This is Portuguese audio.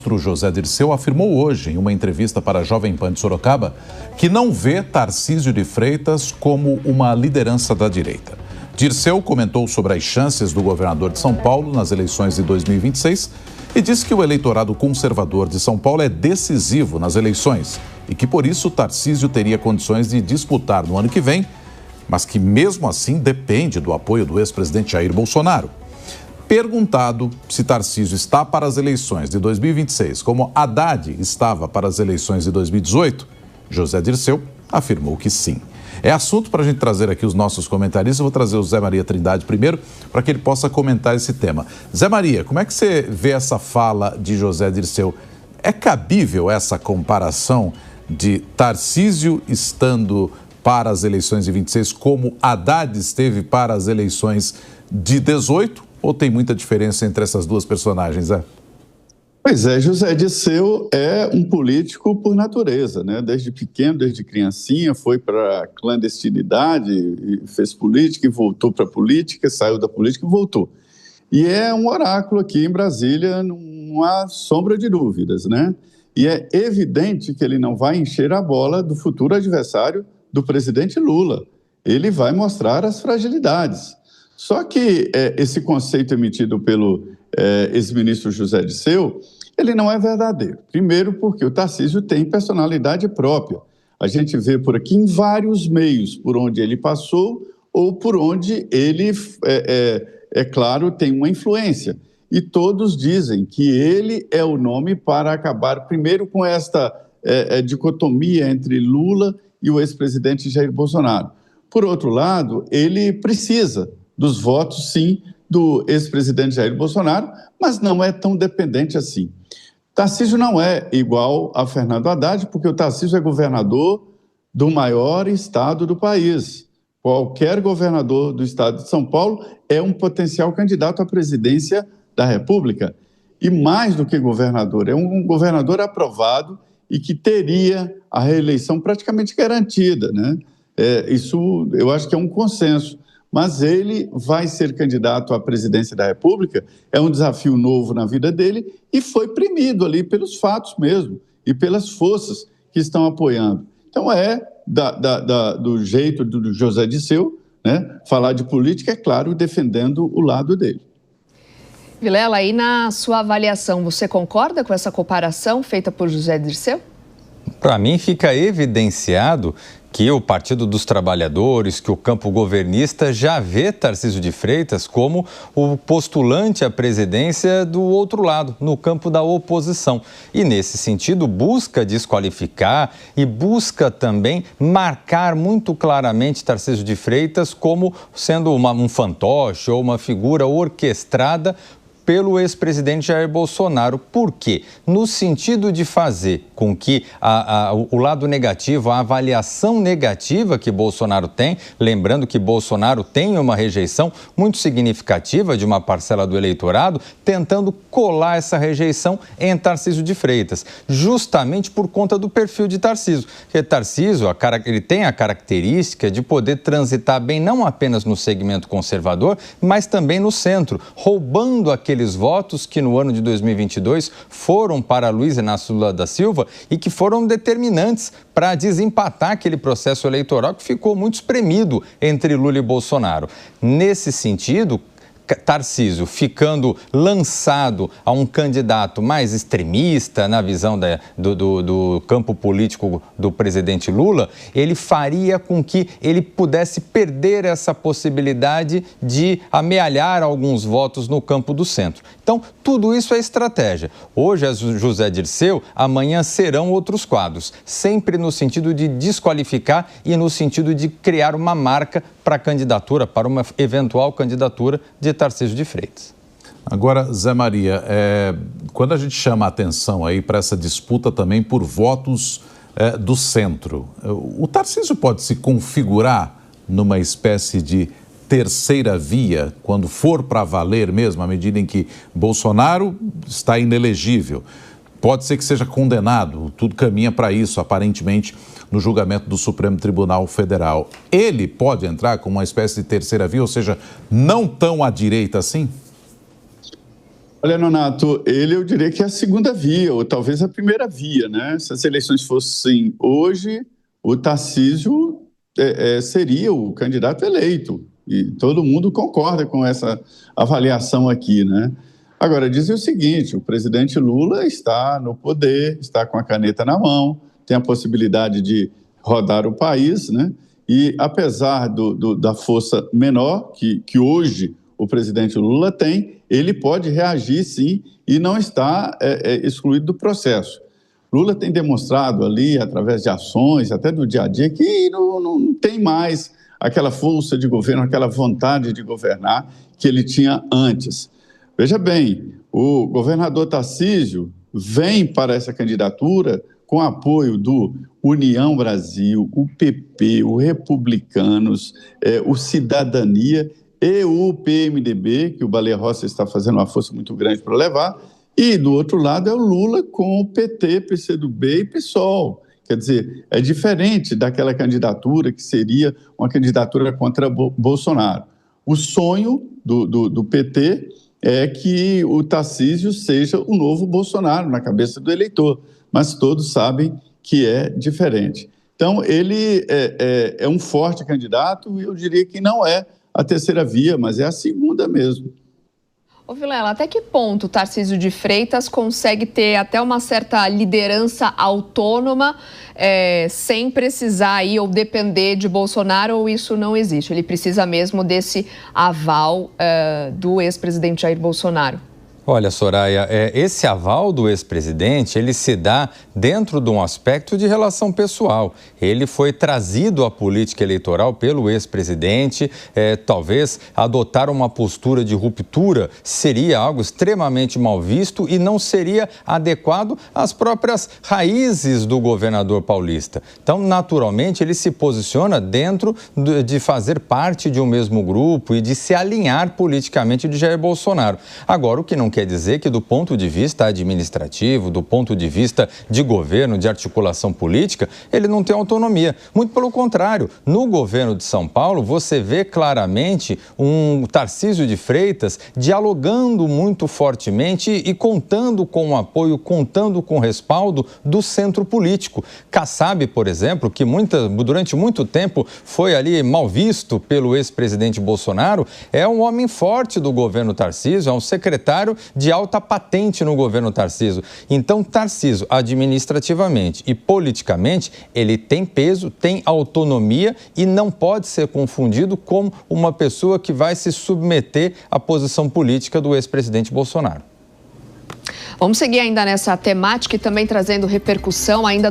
O José Dirceu afirmou hoje, em uma entrevista para a Jovem Pan de Sorocaba, que não vê Tarcísio de Freitas como uma liderança da direita. Dirceu comentou sobre as chances do governador de São Paulo nas eleições de 2026 e disse que o eleitorado conservador de São Paulo é decisivo nas eleições e que, por isso, Tarcísio teria condições de disputar no ano que vem, mas que, mesmo assim, depende do apoio do ex-presidente Jair Bolsonaro. Perguntado se Tarcísio está para as eleições de 2026, como Haddad estava para as eleições de 2018, José Dirceu afirmou que sim. É assunto para a gente trazer aqui os nossos comentaristas. Eu vou trazer o Zé Maria Trindade primeiro, para que ele possa comentar esse tema. Zé Maria, como é que você vê essa fala de José Dirceu? É cabível essa comparação de Tarcísio estando para as eleições de 26 como Haddad esteve para as eleições de 18? Ou tem muita diferença entre essas duas personagens, Zé? Pois é, José Dirceu é um político por natureza, né? Desde pequeno, desde criancinha, foi para a clandestinidade, fez política e voltou para a política, saiu da política e voltou. E é um oráculo aqui em Brasília, não há sombra de dúvidas, né? E é evidente que ele não vai encher a bola do futuro adversário do presidente Lula. Ele vai mostrar as fragilidades. Só que esse conceito emitido pelo ex-ministro José Dirceu, ele não é verdadeiro. Primeiro porque o Tarcísio tem personalidade própria. A gente vê por aqui em vários meios por onde ele passou ou por onde ele, claro, tem uma influência. E todos dizem que ele é o nome para acabar primeiro com esta dicotomia entre Lula e o ex-presidente Jair Bolsonaro. Por outro lado, ele precisa dos votos, sim, do ex-presidente Jair Bolsonaro, mas não é tão dependente assim. Tarcísio não é igual a Fernando Haddad, porque o Tarcísio é governador do maior estado do país. Qualquer governador do estado de São Paulo é um potencial candidato à presidência da República. E mais do que governador, é um governador aprovado e que teria a reeleição praticamente garantida, né? Isso eu acho que é um consenso. Mas ele vai ser candidato à presidência da República, é um desafio novo na vida dele e foi premido ali pelos fatos mesmo e pelas forças que estão apoiando. Então do jeito do José Dirceu, né, falar de política, é claro, defendendo o lado dele. Vilela, aí na sua avaliação, você concorda com essa comparação feita por José Dirceu? Para mim fica evidenciado que o Partido dos Trabalhadores, que o campo governista já vê Tarcísio de Freitas como o postulante à presidência do outro lado, no campo da oposição. E, nesse sentido, busca desqualificar e busca também marcar muito claramente Tarcísio de Freitas como sendo um fantoche ou uma figura orquestrada pelo ex-presidente Jair Bolsonaro. Por quê? No sentido de fazer com que o lado negativo, a avaliação negativa que Bolsonaro tem, lembrando que Bolsonaro tem uma rejeição muito significativa de uma parcela do eleitorado, tentando colar essa rejeição em Tarcísio de Freitas, justamente por conta do perfil de Tarcísio. Porque Tarcísio, ele tem a característica de poder transitar bem não apenas no segmento conservador, mas também no centro, roubando aqueles votos que no ano de 2022 foram para Luiz Inácio Lula da Silva e que foram determinantes para desempatar aquele processo eleitoral que ficou muito espremido entre Lula e Bolsonaro. Nesse sentido, Tarcísio ficando lançado a um candidato mais extremista na visão do campo político do presidente Lula, ele faria com que ele pudesse perder essa possibilidade de amealhar alguns votos no campo do centro. Então, tudo isso é estratégia. Hoje é José Dirceu, amanhã serão outros quadros, sempre no sentido de desqualificar e no sentido de criar uma marca para a candidatura, para uma eventual candidatura de Tarcísio de Freitas. Agora, Zé Maria, quando a gente chama a atenção aí para essa disputa também por votos do centro, o Tarcísio pode se configurar numa espécie de terceira via, quando for para valer mesmo, à medida em que Bolsonaro está inelegível. Pode ser que seja condenado, tudo caminha para isso, aparentemente, no julgamento do Supremo Tribunal Federal. Ele pode entrar como uma espécie de terceira via, ou seja, não tão à direita assim? Olha, Nonato, eu diria que é a segunda via, ou talvez a primeira via, né? Se as eleições fossem hoje, o Tarcísio seria o candidato eleito, e todo mundo concorda com essa avaliação aqui, né? Agora, dizer o seguinte, o presidente Lula está no poder, está com a caneta na mão, tem a possibilidade de rodar o país, né? E apesar da força menor que hoje o presidente Lula tem, ele pode reagir, sim, e não está excluído do processo. Lula tem demonstrado ali, através de ações, até do dia a dia, que não tem mais aquela força de governo, aquela vontade de governar que ele tinha antes. Veja bem, o governador Tarcísio vem para essa candidatura com apoio do União Brasil, o PP, o Republicanos, o Cidadania e o PMDB, que o Baleia Rossi está fazendo uma força muito grande para levar, e do outro lado é o Lula com o PT, PCdoB e PSOL. Quer dizer, é diferente daquela candidatura que seria uma candidatura contra Bolsonaro. O sonho do PT é que o Tarcísio seja o novo Bolsonaro na cabeça do eleitor, mas todos sabem que é diferente. Então, ele é um forte candidato e eu diria que não é a terceira via, mas é a segunda mesmo. Ô Vilela, até que ponto o Tarcísio de Freitas consegue ter até uma certa liderança autônoma sem precisar ou depender de Bolsonaro, ou isso não existe? Ele precisa mesmo desse aval do ex-presidente Jair Bolsonaro? Olha, Soraya, esse aval do ex-presidente, ele se dá dentro de um aspecto de relação pessoal. Ele foi trazido à política eleitoral pelo ex-presidente, talvez adotar uma postura de ruptura seria algo extremamente mal visto e não seria adequado às próprias raízes do governador paulista. Então, naturalmente, ele se posiciona dentro de fazer parte de um mesmo grupo e de se alinhar politicamente de Jair Bolsonaro. Agora, o que não quer dizer que do ponto de vista administrativo, do ponto de vista de governo, de articulação política, ele não tem autonomia. Muito pelo contrário, no governo de São Paulo, você vê claramente um Tarcísio de Freitas dialogando muito fortemente e contando com o apoio, contando com o respaldo do centro político. Kassab, por exemplo, que durante muito tempo foi ali mal visto pelo ex-presidente Bolsonaro, é um homem forte do governo Tarcísio, é um secretário de alta patente no governo Tarcísio. Então, Tarcísio, administrativamente e politicamente, ele tem peso, tem autonomia e não pode ser confundido como uma pessoa que vai se submeter à posição política do ex-presidente Bolsonaro. Vamos seguir ainda nessa temática e também trazendo repercussão ainda